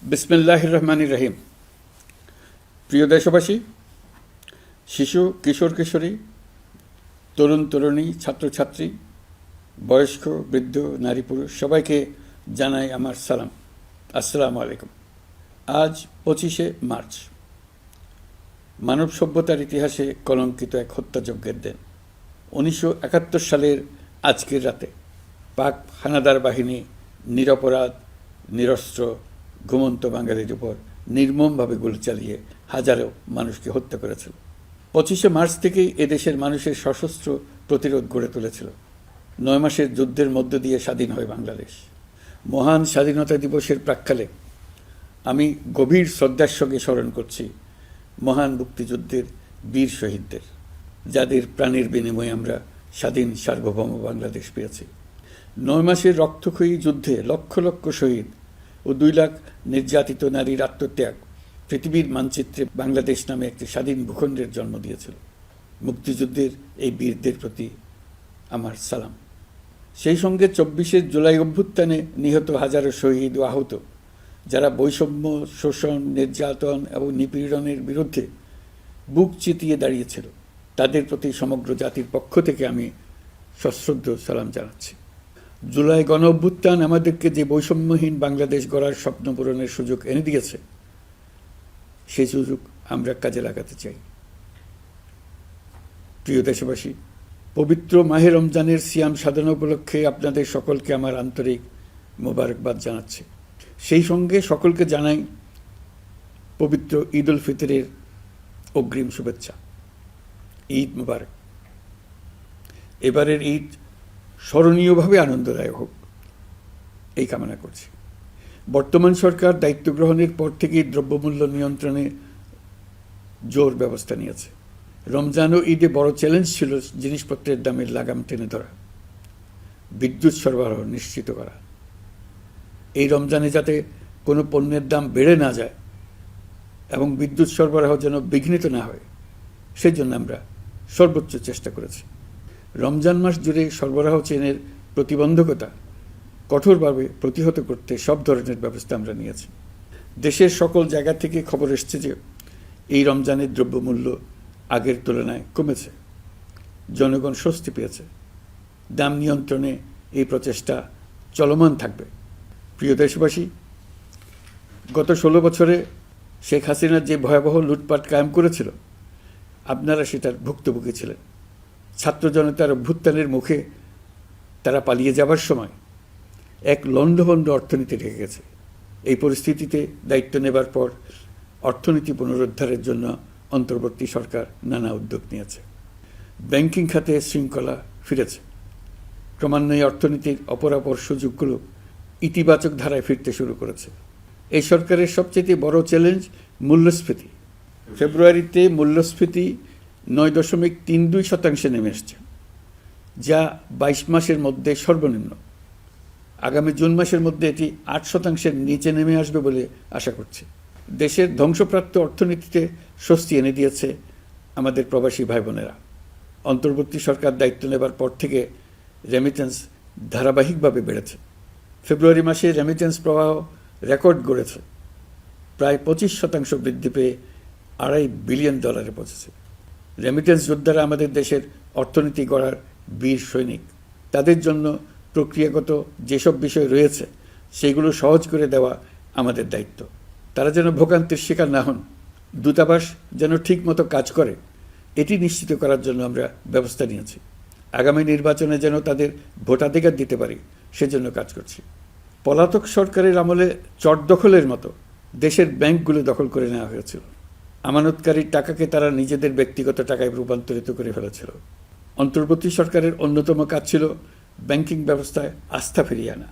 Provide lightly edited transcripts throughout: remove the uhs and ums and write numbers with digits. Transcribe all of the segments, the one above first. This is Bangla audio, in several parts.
বিসমিল্লাহির রহমানির রহিম। প্রিয় দেশবাসী, শিশু, কিশোর কিশোরী, তরুণ তরুণী, ছাত্রছাত্রী, বয়স্ক, বৃদ্ধ, নারী পুরুষ সবাইকে জানাই আমার সালাম। আসসালামু আলাইকুম। আজ 25শে মার্চ, মানব সভ্যতার ইতিহাসে কলঙ্কিত এক হত্যাযজ্ঞের দিন। 1971 সালের আজকের রাতে পাক হানাদার বাহিনী নিরপরাধ, নিরস্ত্র, ঘুমন্ত বাঙালির উপর নির্মমভাবে গুলি চালিয়ে হাজারো মানুষকে হত্যা করেছিল। 25শে মার্চ থেকেই এদেশের মানুষের সশস্ত্র প্রতিরোধ গড়ে তুলেছিল। 9 মাসের যুদ্ধের মধ্য দিয়ে স্বাধীন হয় বাংলাদেশ। মহান স্বাধীনতা দিবসের প্রাক্কালে আমি গভীর শ্রদ্ধার সঙ্গে স্মরণ করছি মহান মুক্তিযুদ্ধের বীর শহীদদের, যাদের প্রাণের বিনিময়ে আমরা স্বাধীন সার্বভৌম বাংলাদেশ পেয়েছি। 9 মাসের রক্তক্ষয়ী যুদ্ধে লক্ষ লক্ষ শহীদ ও 2 লাখ নির্যাতিত নারীর আত্মত্যাগ পৃথিবীর মানচিত্রে বাংলাদেশ নামে একটি স্বাধীন ভূখণ্ডের জন্ম দিয়েছিল। মুক্তিযুদ্ধের এই বীরদের প্রতি আমার সালাম। সেই সঙ্গে 24শে জুলাই অভ্যুত্থানে নিহত হাজারো শহীদ ও আহত, যারা বৈষম্য, শোষণ, নির্যাতন এবং নিপীড়নের বিরুদ্ধে বুক চিতিয়ে দাঁড়িয়েছিল, তাদের প্রতি সমগ্র জাতির পক্ষ থেকে আমি সশ্রদ্ধ সালাম জানাচ্ছি। জুলাই গণ অভ্যুত্থান আমাদেরকে যে বৈষম্যহীন বাংলাদেশ গড়ার স্বপ্ন পূরণের সুযোগ এনে দিয়েছে, সেই সুযোগ আমরা কাজে লাগাতে চাই। প্রিয় দেশবাসী, পবিত্র মাহে রমজানের সিয়াম সাধনা উপলক্ষে আপনাদের সকলকে আমার আন্তরিক মোবারকবাদ জানাচ্ছি। সেই সঙ্গে সকলকে জানাই পবিত্র ঈদ উল ফিতরের অগ্রিম শুভেচ্ছা। ঈদ মুবারক। এবারের ঈদ স্মরণীয়ভাবে আনন্দদায়ক হোক, এই কামনা করছি। বর্তমান সরকার দায়িত্ব গ্রহণের পর থেকেই দ্রব্যমূল্য নিয়ন্ত্রণে জোর ব্যবস্থা নিয়েছে। রমজান ও ঈদে বড় চ্যালেঞ্জ ছিল জিনিসপত্রের দামের লাগাম টেনে ধরা, বিদ্যুৎ সরবরাহ নিশ্চিত করা। এই রমজানে যাতে কোনো পণ্যের দাম বেড়ে না যায় এবং বিদ্যুৎ সরবরাহ যেন বিঘ্নিত না হয়, সেই জন্য আমরা সর্বোচ্চ চেষ্টা করেছি। রমজান মাস জুড়ে সরবরাহ চেনের প্রতিবন্ধকতা কঠোরভাবে প্রতিহত করতে সব ধরনের ব্যবস্থা আমরা নিয়েছি। দেশের সকল জায়গা থেকে খবর এসছে যে এই রমজানের দ্রব্যমূল্য আগের তুলনায় কমেছে, জনগণ স্বস্তি পেয়েছে। দাম নিয়ন্ত্রণে এই প্রচেষ্টা চলমান থাকবে। প্রিয় দেশবাসী, গত 16 বছরে শেখ হাসিনা যে ভয়াবহ লুটপাট কায়েম করেছিল, আপনারা সেটার ভুক্তভোগী ছিলেন। ছাত্র জনতার অভ্যুত্থানের মুখে তারা পালিয়ে যাবার সময় এক লণ্ডভণ্ড অর্থনীতি রেখে গেছে। এই পরিস্থিতিতে দায়িত্ব নেবার পর অর্থনীতি পুনরুদ্ধারের জন্য অন্তর্বর্তী সরকার নানা উদ্যোগ নিয়েছে। ব্যাংকিং খাতে শৃঙ্খলা ফিরেছে। ক্রমান্বয়ে অর্থনীতির অপরাপর সুযোগগুলো ইতিবাচক ধারায় ফিরতে শুরু করেছে। এই সরকারের সবচেয়ে বড় চ্যালেঞ্জ মূল্যস্ফীতি। ফেব্রুয়ারিতে মূল্যস্ফীতি 9.32% নেমে এসছে, যা 22 মাসের মধ্যে সর্বনিম্ন। আগামী জুন মাসের মধ্যে এটি 8%-এর নিচে নেমে আসবে বলে আশা করছে। দেশের ধ্বংসপ্রাপ্ত অর্থনীতিতে স্বস্তি এনে দিয়েছে আমাদের প্রবাসী ভাই বোনেরা। অন্তর্বর্তী সরকার দায়িত্ব নেবার পর থেকে রেমিটেন্স ধারাবাহিকভাবে বেড়েছে। ফেব্রুয়ারি মাসে রেমিটেন্স প্রবাহ রেকর্ড গড়েছে, প্রায় 25% বৃদ্ধি পেয়ে $2.5 বিলিয়ন পৌঁছেছে। রেমিটেন্স যোদ্ধারা আমাদের দেশের অর্থনীতি গড়ার বীর সৈনিক। তাদের জন্য প্রক্রিয়াগত যেসব বিষয় রয়েছে, সেগুলো সহজ করে দেওয়া আমাদের দায়িত্ব। তারা যেন ভোগান্তির শিকার না হন, দূতাবাস যেন ঠিকমতো কাজ করে, এটি নিশ্চিত করার জন্য আমরা ব্যবস্থা নিয়েছি। আগামী নির্বাচনে যেন তাদের ভোটাধিকার দিতে পারি, সেজন্য কাজ করছি। পলাতক সরকারের আমলে চট দখলের মতো দেশের ব্যাংকগুলো দখল করে নেওয়া হয়েছিল। আমানতকারীর টাকাকে তারা নিজেদের ব্যক্তিগত টাকায় রূপান্তরিত করে ফেলেছিল। অন্তর্বর্তী সরকারের অন্যতম কাজ ছিল ব্যাংকিং ব্যবস্থায় আস্থা ফিরিয়ে আনা,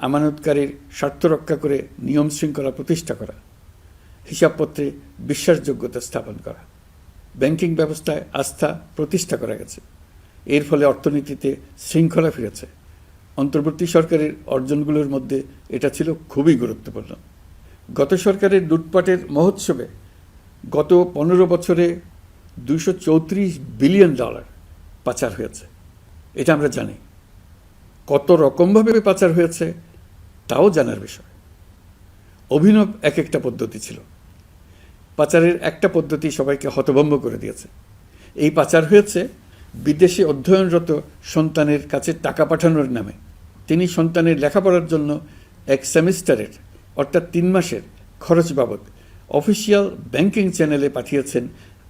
আমানতকারীর স্বার্থ রক্ষা করে নিয়ম শৃঙ্খলা প্রতিষ্ঠা করা, হিসাবপত্রে বিশ্বাসযোগ্যতা স্থাপন করা। ব্যাংকিং ব্যবস্থায় আস্থা প্রতিষ্ঠা করা গেছে। এর ফলে অর্থনীতিতে শৃঙ্খলা ফিরেছে। অন্তর্বর্তী সরকারের অর্জনগুলোর মধ্যে এটা ছিল খুবই গুরুত্বপূর্ণ। গত সরকারের লুটপাটের মহোৎসবে গত 15 বছরে $234 বিলিয়ন পাচার হয়েছে। এটা আমরা জানি। কত রকমভাবে পাচার হয়েছে তাও জানার বিষয়। অভিনব এক একটা পদ্ধতি ছিল। পাচারের একটা পদ্ধতি সবাইকে হতভম্ব করে দিয়েছে। এই পাচার হয়েছে বিদেশে অধ্যয়নরত সন্তানের কাছে টাকা পাঠানোর নামে। তিনি সন্তানের লেখাপড়ার জন্য এক সেমিস্টারের অর্থাৎ 3 মাসের খরচ বাবদ অফিসিয়াল ব্যাংকিং চ্যানেলে পাঠিয়েছেন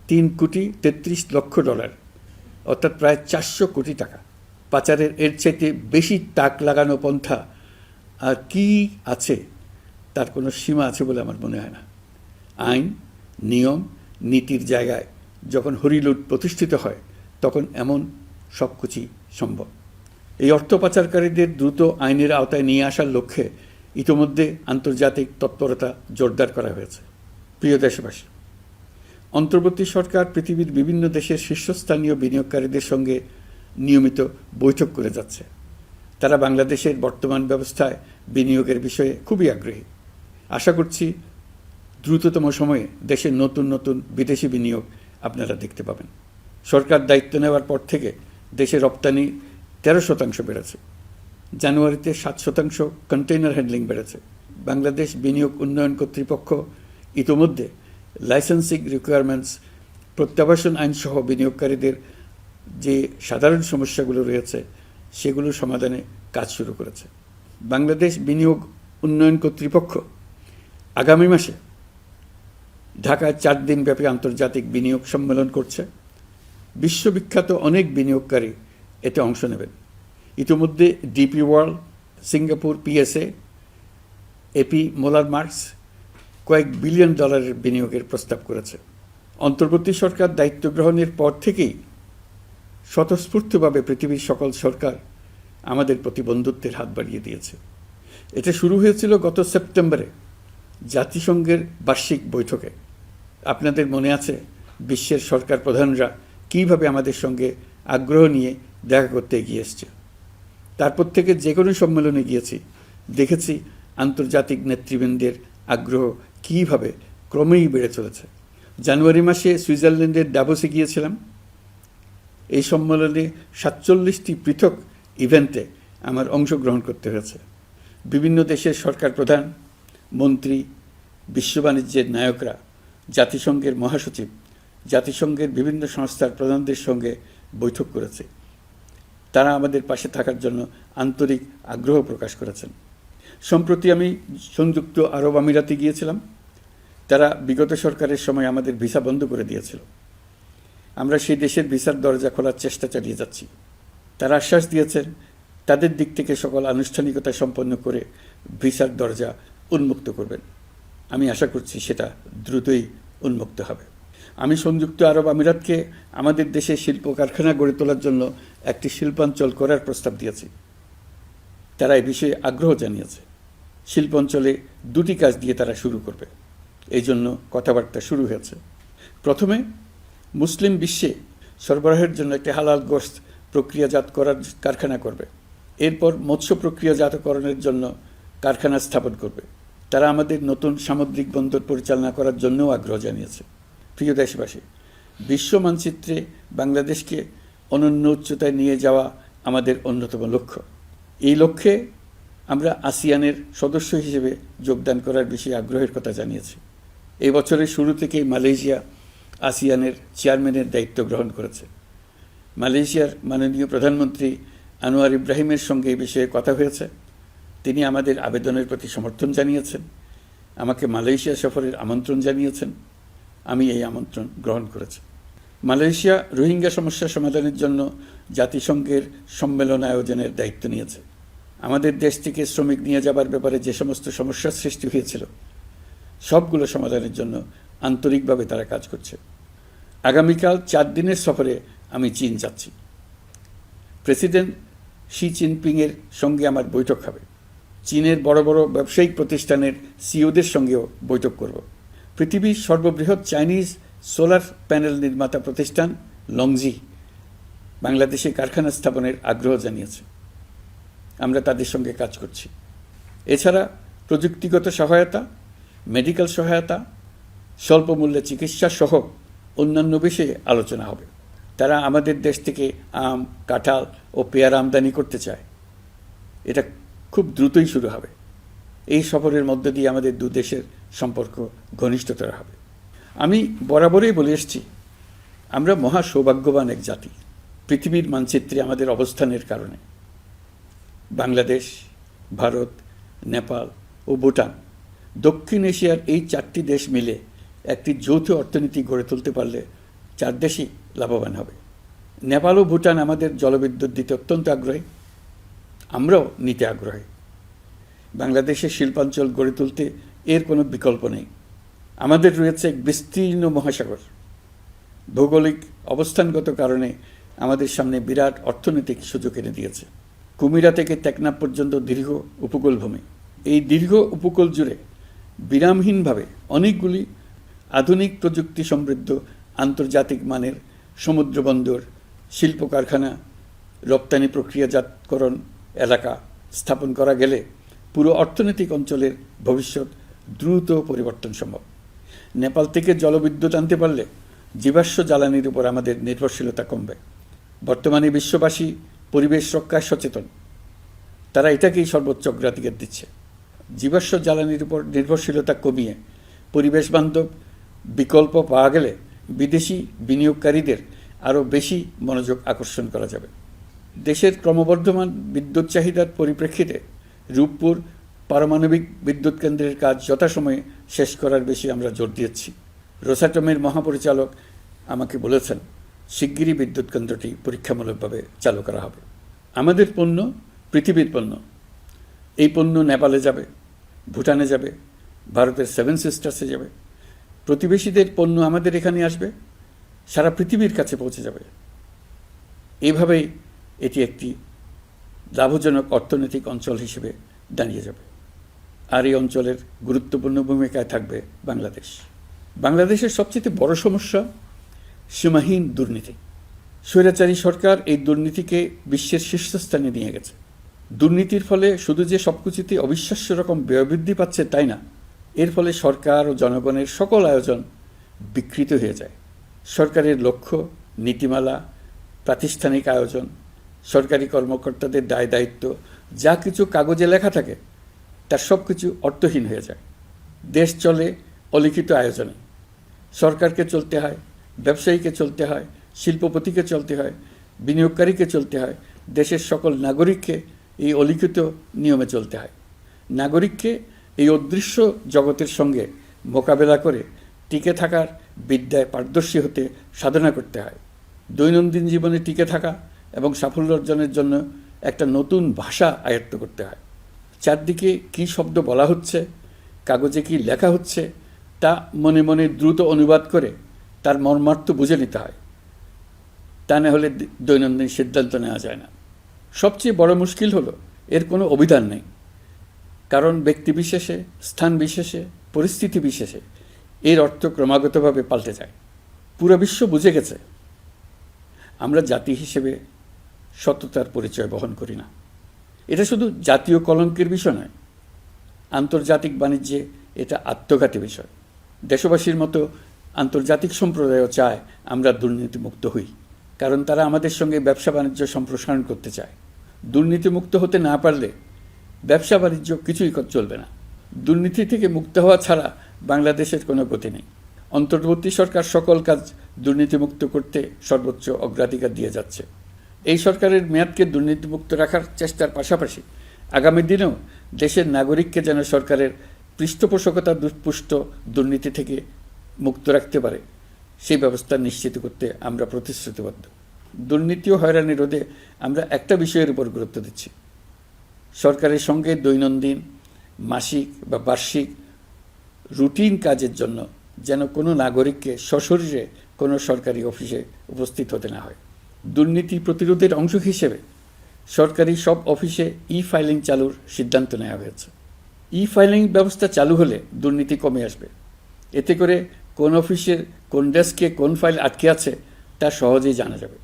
$3,33,00,000, অর্থাৎ প্রায় 400 কোটি টাকা। পাচারের এর চাইতে বেশি তাক লাগানো পন্থা আর কি আছে, তার কোনো সীমা আছে বলে আমার মনে হয় না। আইন, নিয়ম, নীতির জায়গায় যখন হরিলুট প্রতিষ্ঠিত হয় তখন এমন সব কিছুই সম্ভব। এই অর্থ পাচারকারীদের দ্রুত আইনের আওতায় নিয়ে আসার লক্ষ্যে ইতোমধ্যে আন্তর্জাতিক তৎপরতা জোরদার করা হয়েছে। প্রিয় দেশবাসী, অন্তর্বর্তী সরকার পৃথিবীর বিভিন্ন দেশের শীর্ষস্থানীয় বিনিয়োগকারীদের সঙ্গে নিয়মিত বৈঠক করে যাচ্ছে। তারা বাংলাদেশের বর্তমান ব্যবস্থায় বিনিয়োগের বিষয়ে খুবই আগ্রহী। আশা করছি দ্রুততম সময়ে দেশের নতুন নতুন বিদেশি বিনিয়োগ আপনারা দেখতে পাবেন। সরকার দায়িত্ব নেওয়ার পর থেকে দেশে রপ্তানি 13% বেড়েছে। জানুয়ারিতে 7% কন্টেইনার হ্যান্ডলিং বেড়েছে। বাংলাদেশ বিনিয়োগ উন্নয়ন কর্তৃপক্ষ ইতোমধ্যে লাইসেন্সিং রিকোয়ারমেন্টস, প্রত্যাবাসন আইনসহ বিনিয়োগকারীদের যে সাধারণ সমস্যাগুলো রয়েছে সেগুলো সমাধানে কাজ শুরু করেছে। বাংলাদেশ বিনিয়োগ উন্নয়ন কর্তৃপক্ষ আগামী মাসে ঢাকায় 4 দিনব্যাপী আন্তর্জাতিক বিনিয়োগ সম্মেলন করছে। বিশ্ববিখ্যাত অনেক বিনিয়োগকারী এতে অংশ নেবেন। ইতিমধ্যে DP World, Singapore PSA, AP Moller Maersk কয়েক বিলিয়ন ডলারের বিনিয়োগের প্রস্তাব করেছে। অন্তর্বর্তী সরকার দায়িত্ব গ্রহণের পর থেকেই স্বতঃস্ফূর্তভাবে পৃথিবীর সকল সরকার আমাদের প্রতি বন্ধুত্বের হাত বাড়িয়ে দিয়েছে। এটা শুরু হয়েছিল গত সেপ্টেম্বরে জাতিসংঘের বার্ষিক বৈঠকে। আপনাদের মনে আছে বিশ্বের সরকার প্রধানরা কীভাবে আমাদের সঙ্গে আগ্রহ নিয়ে দেখা করতে এগিয়ে এসছে। তারপর থেকে যে কোনো সম্মেলনে গিয়েছি, দেখেছি আন্তর্জাতিক নেতৃবৃন্দের আগ্রহ কীভাবে ক্রমেই বেড়ে চলেছে। জানুয়ারি মাসে সুইজারল্যান্ডের ডাভোসে গিয়েছিলাম। এই সম্মেলনে 47টি পৃথক ইভেন্টে আমার অংশগ্রহণ করতে হয়েছে। বিভিন্ন দেশের সরকার প্রধান, মন্ত্রী, বিশ্ব বাণিজ্যের নায়করা, জাতিসংঘের মহাসচিব, জাতিসংঘের বিভিন্ন সংস্থার প্রধানদের সঙ্গে বৈঠক করেছে। তারা আমাদের পাশে থাকার জন্য আন্তরিক আগ্রহ প্রকাশ করেছেন। সম্প্রতি আমি সংযুক্ত আরব আমিরাতে গিয়েছিলাম। তারা বিগত সরকারের সময় আমাদের ভিসা বন্ধ করে দিয়েছিল। আমরা সেই দেশের ভিসার দরজা খোলার চেষ্টা চালিয়ে যাচ্ছি। তারা আশ্বাস দিয়েছেন তাদের দিক থেকে সকল আনুষ্ঠানিকতা সম্পন্ন করে ভিসার দরজা উন্মুক্ত করবেন। আমি আশা করছি সেটা দ্রুতই উন্মুক্ত হবে। আমি সংযুক্ত আরব আমিরাতকে আমাদের দেশে শিল্প কারখানা গড়ে তোলার জন্য একটি শিল্পাঞ্চল করার প্রস্তাব দিয়েছি। তারা এই বিষয়ে আগ্রহ জানিয়েছে। শিল্পাঞ্চলে 2টি কাজ দিয়ে তারা শুরু করবে, এই জন্য কথাবার্তা শুরু হয়েছে। প্রথমে মুসলিম বিশ্বে সরবরাহের জন্য একটি হালাল গোশত প্রক্রিয়াজাত করার কারখানা করবে। এরপর মৎস্য প্রক্রিয়াজাতকরণের জন্য কারখানা স্থাপন করবে। তারা আমাদের নতুন সামুদ্রিক বন্দর পরিচালনা করার জন্যও আগ্রহ জানিয়েছে। প্রিয় দেশবাসী, বিশ্ব মানচিত্রে বাংলাদেশকে অনন্য উচ্চতায় নিয়ে যাওয়া আমাদের অন্যতম লক্ষ্য। এই লক্ষ্যে আমরা আসিয়ানের সদস্য হিসেবে যোগদান করার বিষয়ে আগ্রহের কথা জানিয়েছি। এই বছরের শুরু থেকেই মালয়েশিয়া আসিয়ানের চেয়ারম্যানের দায়িত্ব গ্রহণ করেছে। মালয়েশিয়ার মাননীয় প্রধানমন্ত্রী আনোয়ার ইব্রাহিমের সঙ্গে এই বিষয়ে কথা হয়েছে। তিনি আমাদের আবেদনের প্রতি সমর্থন জানিয়েছেন, আমাকে মালয়েশিয়া সফরের আমন্ত্রণ জানিয়েছেন। আমি এই আমন্ত্রণ গ্রহণ করেছি। মালয়েশিয়া রোহিঙ্গা সমস্যা সমাধানের জন্য জাতিসংঘের সম্মেলন আয়োজনের দায়িত্ব নিয়েছে। আমাদের দেশ থেকে শ্রমিক নিয়ে যাবার ব্যাপারে যে সমস্ত সমস্যার সৃষ্টি হয়েছিল সবগুলো সমাধানের জন্য আন্তরিকভাবে তারা কাজ করছে। আগামীকাল 4 দিনের সফরে আমি চীন যাচ্ছি। প্রেসিডেন্ট শি জিনপিংয়ের সঙ্গে আমার বৈঠক হবে। চীনের বড় বড় ব্যবসায়িক প্রতিষ্ঠানের সিইওদের সঙ্গেও বৈঠক করব। পৃথিবীর সর্ববৃহৎ চাইনিজ সোলার প্যানেল নির্মাতা প্রতিষ্ঠান লংজি বাংলাদেশে কারখানা স্থাপনের আগ্রহ জানিয়েছে। আমরা তাদের সঙ্গে কাজ করছি। এছাড়া প্রযুক্তিগত সহায়তা, মেডিকেল সহায়তা, স্বল্প মূল্যে চিকিৎসা সহ অন্যান্য বিষয়ে আলোচনা হবে। তারা আমাদের দেশ থেকে আম, কাঁঠাল ও পেয়ারা আমদানি করতে চায়। এটা খুব দ্রুতই শুরু হবে। এই সফরের মধ্য দিয়ে আমাদের দু দেশের সম্পর্ক ঘনিষ্ঠতর হবে। আমি বরাবরই বলে এসেছি, আমরা মহা সৌভাগ্যবান এক জাতি। পৃথিবীর মানচিত্রে আমাদের অবস্থানের কারণে বাংলাদেশ, ভারত, নেপাল ও ভুটান, দক্ষিণ এশিয়ার এই 4টি দেশ মিলে একটি যৌথ অর্থনীতি গড়ে তুলতে পারলে 4 দেশই লাভবান হবে। নেপাল ও ভুটান আমাদের জলবিদ্যুৎ দিতে অত্যন্ত আগ্রহী, আমরাও নিতে আগ্রহী। বাংলাদেশের শিল্পাঞ্চল গড়ে তুলতে এর কোনো বিকল্প নেই। আমাদের রয়েছে এক বিস্তীর্ণ মহাসাগর। ভৌগোলিক অবস্থানগত কারণে আমাদের সামনে বিরাট অর্থনৈতিক সুযোগ এনে দিয়েছে। কুমিরা থেকে টেকনাফ পর্যন্ত দীর্ঘ উপকূলভূমি। এই দীর্ঘ উপকূল জুড়ে বিরামহীনভাবে অনেকগুলি আধুনিক প্রযুক্তি সমৃদ্ধ আন্তর্জাতিক মানের সমুদ্র বন্দর, শিল্প কারখানা, রপ্তানি প্রক্রিয়াজাতকরণ এলাকা স্থাপন করা গেলে পুরো অর্থনৈতিক অঞ্চলের ভবিষ্যৎ দ্রুত পরিবর্তন সম্ভব। নেপাল থেকে জলবিদ্যুৎ আনতে পারলে জীবাশ্ম জ্বালানির উপর আমাদের নির্ভরশীলতা কমবে। বর্তমানে বিশ্ববাসী পরিবেশ রক্ষায় সচেতন, তারা এটাকেই সর্বোচ্চ অগ্রাধিকার দিচ্ছে। জীবাশ্ম জ্বালানির উপর নির্ভরশীলতা কমিয়ে পরিবেশ বান্ধব বিকল্প পাওয়া গেলে বিদেশি বিনিয়োগকারীদের আরও বেশি মনোযোগ আকর্ষণ করা যাবে। দেশের ক্রমবর্ধমান বিদ্যুৎ চাহিদার পরিপ্রেক্ষিতে রূপপুর পারমাণবিক বিদ্যুৎ কেন্দ্রের কাজ যথাসময়ে শেষ করার বেশি আমরা জোর দিয়েছি। রোসাটমের মহাপরিচালক আমাকে বলেছেন, শিগগিরই বিদ্যুৎ কেন্দ্রটি পরীক্ষামূলকভাবে চালু করা হবে। আমাদের পণ্য পৃথিবীর পণ্য। এই পণ্য নেপালে যাবে, ভুটানে যাবে, ভারতের 7 সিস্টার্সে যাবে। প্রতিবেশীদের পণ্য আমাদের এখানে আসবে, সারা পৃথিবীর কাছে পৌঁছে যাবে। এইভাবেই এটি একটি লাভজনক অর্থনৈতিক অঞ্চল হিসেবে দাঁড়িয়ে যাবে। আর এই অঞ্চলের গুরুত্বপূর্ণ ভূমিকায় থাকবে বাংলাদেশ। বাংলাদেশের সবচেয়ে বড় সমস্যা সীমাহীন দুর্নীতি। স্বৈরাচারী সরকার এই দুর্নীতিকে বিশ্বের শীর্ষস্থানে নিয়ে গেছে। দুর্নীতির ফলে শুধু যে সবকিছুতে অবিশ্বাস্য রকম ব্যয়বৃদ্ধি পাচ্ছে তাই না, এর ফলে সরকার ও জনগণের সকল আয়োজন বিকৃত হয়ে যায়। সরকারের লক্ষ্য, নীতিমালা, প্রাতিষ্ঠানিক আয়োজন, সরকারি কর্মকর্তাদের দায় দায়িত্ব যা কিছু কাগজে লেখা থাকে তার সব কিছু অর্থহীন হয়ে যায়। দেশ চলে অলিখিত আয়োজনে। সরকারকে চলতে হয়, ব্যবসায়ীকে চলতে হয়, শিল্পপতিকে চলতে হয়, বিনিয়োগকারীকে চলতে হয়, দেশের সকল নাগরিককে এই অলিখিত নিয়মে চলতে হয়। নাগরিককে এই অদৃশ্য জগতের সঙ্গে মোকাবেলা করে টিকে থাকার বিদ্যায় পারদর্শী হতে সাধনা করতে হয়। দৈনন্দিন জীবনে টিকে থাকা এবং সাফল্য অর্জনের জন্য একটা নতুন ভাষা আয়ত্ত করতে হয়। চারদিকে কী শব্দ বলা হচ্ছে, কাগজে কী লেখা হচ্ছে তা মনে মনে দ্রুত অনুবাদ করে তার মর্মার্থ বুঝে নিতে হয়। তা না হলে দৈনন্দিন সিদ্ধান্ত নেওয়া যায় না। সবচেয়ে বড় মুশকিল হলো এর কোনো অভিধান নেই। কারণ ব্যক্তিবিশেষে, স্থান বিশেষে, পরিস্থিতি বিশেষে এর অর্থ ক্রমাগতভাবে পাল্টে যায়। পুরো বিশ্ব বুঝে গেছে আমরা জাতি হিসেবে সততার পরিচয় বহন করি না। এটা শুধু জাতীয় কলঙ্কের বিষয় নয়, আন্তর্জাতিক বাণিজ্যে এটা আত্মঘাতী বিষয়। দেশবাসীর মতো আন্তর্জাতিক সম্প্রদায়ও চায় আমরা দুর্নীতিমুক্ত হই, কারণ তারা আমাদের সঙ্গে ব্যবসা বাণিজ্য সম্প্রসারণ করতে চায়। দুর্নীতিমুক্ত হতে না পারলে ব্যবসা বাণিজ্য কিছুই চলবে না। দুর্নীতি থেকে মুক্ত হওয়া ছাড়া বাংলাদেশের কোনো গতি নেই। অন্তর্বর্তী সরকার সকল কাজ দুর্নীতিমুক্ত করতে সর্বোচ্চ অগ্রাধিকার দিয়ে যাচ্ছে। এই সরকারের মেয়াদকে দুর্নীতিমুক্ত রাখার চেষ্টার পাশাপাশি আগামী দিনেও দেশের নাগরিককে যেন সরকারের পৃষ্ঠপোষকতা দুষ্পুষ্ট দুর্নীতি থেকে মুক্ত রাখতে পারে সেই ব্যবস্থা নিশ্চিত করতে আমরা প্রতিশ্রুতিবদ্ধ। দুর্নীতি ও হয়রানি রোধে আমরা একটা বিষয়ের উপর গুরুত্ব দিচ্ছি। সরকারের সঙ্গে দৈনন্দিন, মাসিক বা বার্ষিক রুটিন কাজের জন্য যেন কোনো নাগরিককে সশরীরে কোনো সরকারি অফিসে উপস্থিত হতে না হয়। দুর্নীতি প্রতিরোধের অংশ হিসেবে সরকারি সব অফিসে ফাইলিং চালুর সিদ্ধান্ত নেওয়া হয়েছে। ফাইলিং ব্যবস্থা চালু হলে দুর্নীতি কমে আসবে। এতে করে কোন অফিসের কোন ডেস্কে কোন ফাইল আটকে আছে তা সহজেই জানা যাবে।